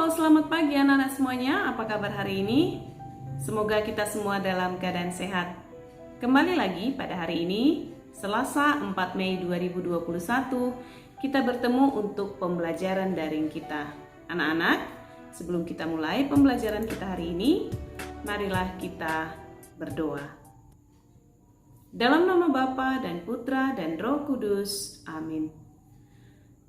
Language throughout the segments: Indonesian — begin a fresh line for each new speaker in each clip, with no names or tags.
Halo, selamat pagi anak-anak semuanya. Apa kabar hari ini? Semoga kita semua dalam keadaan sehat. Kembali lagi pada hari ini, Selasa 4 Mei 2021, kita bertemu untuk pembelajaran daring kita. Anak-anak, sebelum kita mulai pembelajaran kita hari ini, marilah kita berdoa. Dalam nama Bapa dan Putra dan Roh Kudus. Amin.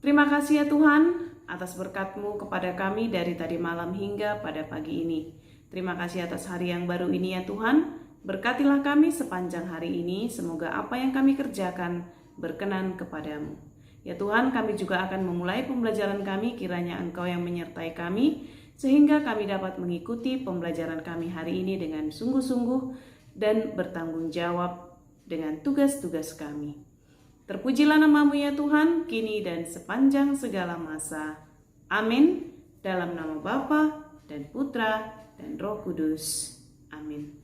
Terima kasih ya Tuhan atas berkat-Mu kepada kami dari tadi malam hingga pada pagi ini. Terima kasih atas hari yang baru ini ya Tuhan. Berkatilah kami sepanjang hari ini. Semoga apa yang kami kerjakan berkenan kepadamu. Ya Tuhan, kami juga akan memulai pembelajaran kami. Kiranya Engkau yang menyertai kami, sehingga kami dapat mengikuti pembelajaran kami hari ini dengan sungguh-sungguh dan bertanggung jawab dengan tugas-tugas kami. Terpujilah nama-Mu ya Tuhan, kini dan sepanjang segala masa. Amin. Dalam nama Bapa dan Putra dan Roh Kudus. Amin.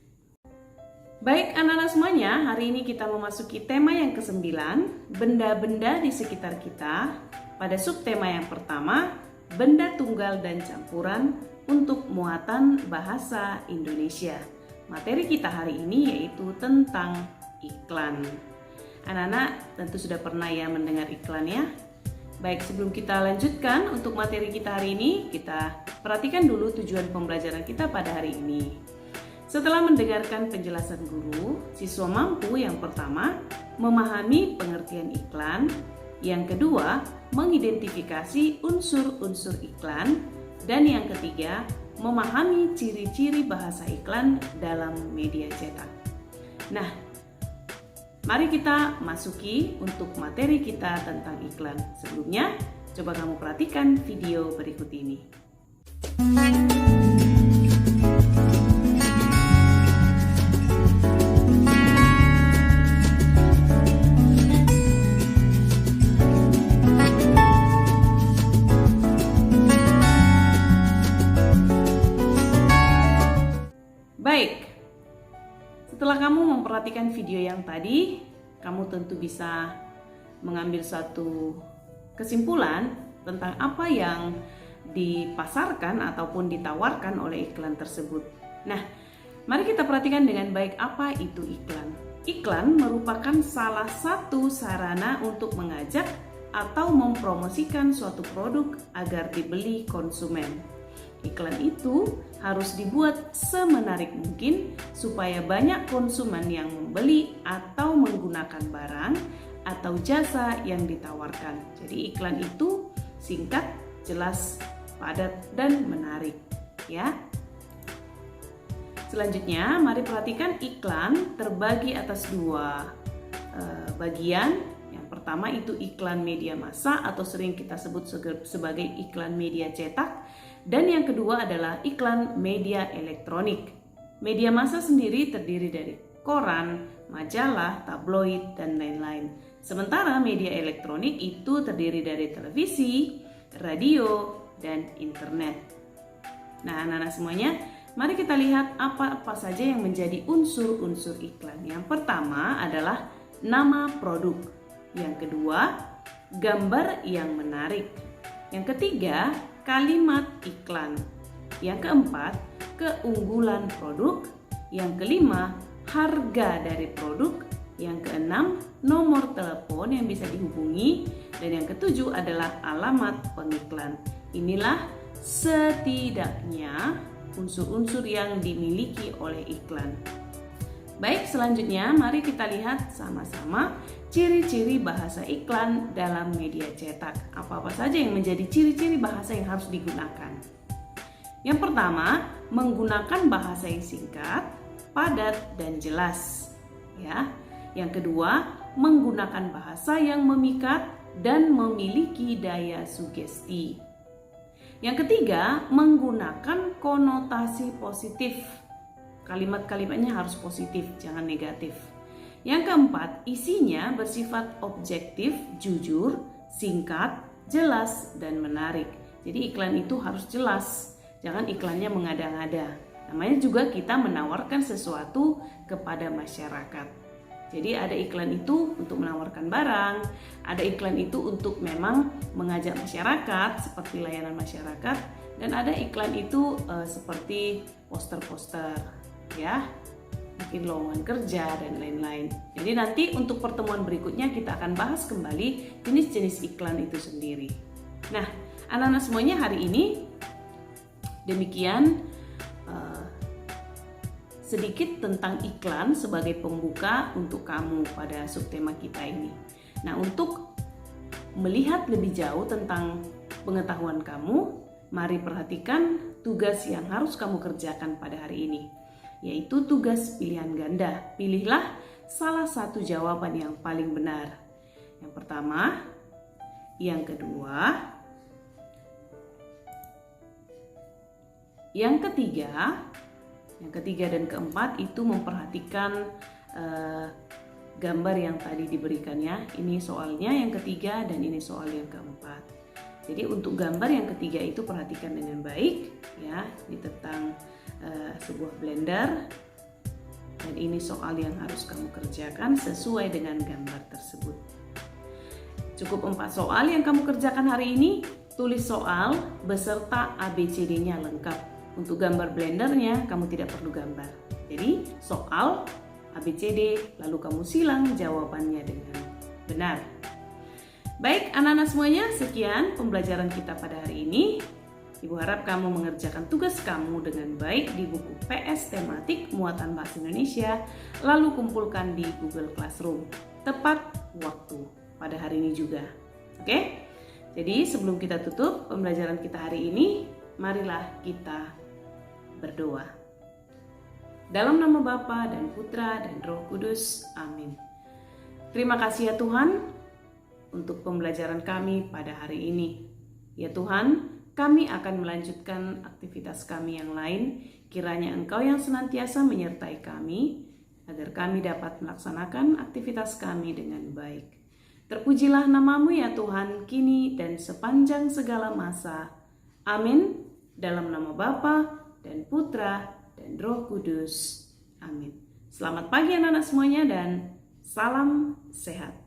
Baik anak-anak semuanya, hari ini kita memasuki tema yang ke-9, benda-benda di sekitar kita. Pada subtema yang pertama, benda tunggal dan campuran untuk muatan bahasa Indonesia. Materi kita hari ini yaitu tentang iklan. Anak-anak tentu sudah pernah ya mendengar iklan ya. Baik, sebelum kita lanjutkan untuk materi kita hari ini, kita perhatikan dulu tujuan pembelajaran kita pada hari ini. Setelah mendengarkan penjelasan guru, siswa mampu yang pertama memahami pengertian iklan, yang kedua mengidentifikasi unsur-unsur iklan, dan yang ketiga memahami ciri-ciri bahasa iklan dalam media cetak. Nah, mari kita masuki untuk materi kita tentang iklan. Sebelumnya, coba kamu perhatikan video berikut ini. Baik. Setelah kamu memperhatikan video yang tadi, kamu tentu bisa mengambil suatu kesimpulan tentang apa yang dipasarkan ataupun ditawarkan oleh iklan tersebut. Nah, mari kita perhatikan dengan baik apa itu iklan. Iklan merupakan salah satu sarana untuk mengajak atau mempromosikan suatu produk agar dibeli konsumen. Iklan itu harus dibuat semenarik mungkin supaya banyak konsumen yang membeli atau menggunakan barang atau jasa yang ditawarkan. Jadi iklan itu singkat, jelas, padat, dan menarik ya. Selanjutnya, mari perhatikan iklan terbagi atas dua bagian. Yang pertama itu iklan media massa atau sering kita sebut sebagai iklan media cetak. Dan yang kedua adalah iklan media elektronik. Media massa sendiri terdiri dari koran, majalah, tabloid, dan lain-lain. Sementara media elektronik itu terdiri dari televisi, radio, dan internet. Nah, anak-anak semuanya, mari kita lihat apa saja yang menjadi unsur-unsur iklan. Yang pertama adalah nama produk. Yang kedua, gambar yang menarik. Yang ketiga, kalimat iklan. Yang keempat, keunggulan produk. Yang kelima, harga dari produk. Yang keenam, nomor telepon yang bisa dihubungi. Dan yang ketujuh adalah alamat pengiklan. Inilah setidaknya unsur-unsur yang dimiliki oleh iklan. Baik, selanjutnya mari kita lihat sama-sama ciri-ciri bahasa iklan dalam media cetak. Apa-apa saja yang menjadi ciri-ciri bahasa yang harus digunakan. Yang pertama, menggunakan bahasa yang singkat, padat, dan jelas. Ya. Yang kedua, menggunakan bahasa yang memikat dan memiliki daya sugesti. Yang ketiga, menggunakan konotasi positif. Kalimat-kalimatnya harus positif, jangan negatif. Yang keempat, isinya bersifat objektif, jujur, singkat, jelas, dan menarik. Jadi iklan itu harus jelas, jangan iklannya mengada-ngada. Namanya juga kita menawarkan sesuatu kepada masyarakat. Jadi ada iklan itu untuk menawarkan barang, ada iklan itu untuk memang mengajak masyarakat seperti layanan masyarakat, Dan ada iklan itu seperti poster-poster, ya, mungkin lowongan kerja dan lain-lain. Jadi nanti untuk pertemuan berikutnya kita akan bahas kembali jenis-jenis iklan itu sendiri. Nah, anak-anak semuanya, hari ini demikian sedikit tentang iklan sebagai pembuka untuk kamu pada subtema kita ini. Nah, untuk melihat lebih jauh tentang pengetahuan kamu, mari perhatikan tugas yang harus kamu kerjakan pada hari ini, yaitu tugas pilihan ganda. Pilihlah salah satu jawaban yang paling benar. Yang pertama, yang kedua, yang ketiga dan keempat itu memperhatikan gambar yang tadi diberikannya. Ini soalnya yang ketiga dan ini soal yang keempat. Jadi untuk gambar yang ketiga itu perhatikan dengan baik, ya. Ini tentang sebuah blender dan ini soal yang harus kamu kerjakan sesuai dengan gambar tersebut. Cukup 4 soal yang kamu kerjakan hari ini. Tulis soal beserta ABCD-nya lengkap. Untuk gambar blendernya kamu tidak perlu gambar. Jadi soal ABCD lalu kamu silang jawabannya dengan benar. Baik anak-anak semuanya, sekian pembelajaran kita pada hari ini. Ibu harap kamu mengerjakan tugas kamu dengan baik di buku PS tematik muatan bahasa Indonesia, lalu kumpulkan di Google Classroom tepat waktu pada hari ini juga. Oke? Jadi sebelum kita tutup pembelajaran kita hari ini, marilah kita berdoa. Dalam nama Bapa dan Putra dan Roh Kudus. Amin. Terima kasih ya Tuhan untuk pembelajaran kami pada hari ini. Ya Tuhan, kami akan melanjutkan aktivitas kami yang lain. Kiranya Engkau yang senantiasa menyertai kami, agar kami dapat melaksanakan aktivitas kami dengan baik. Terpujilah namamu ya Tuhan, kini dan sepanjang segala masa. Amin. Dalam nama Bapa dan Putra dan Roh Kudus. Amin. Selamat pagi anak-anak semuanya dan salam sehat.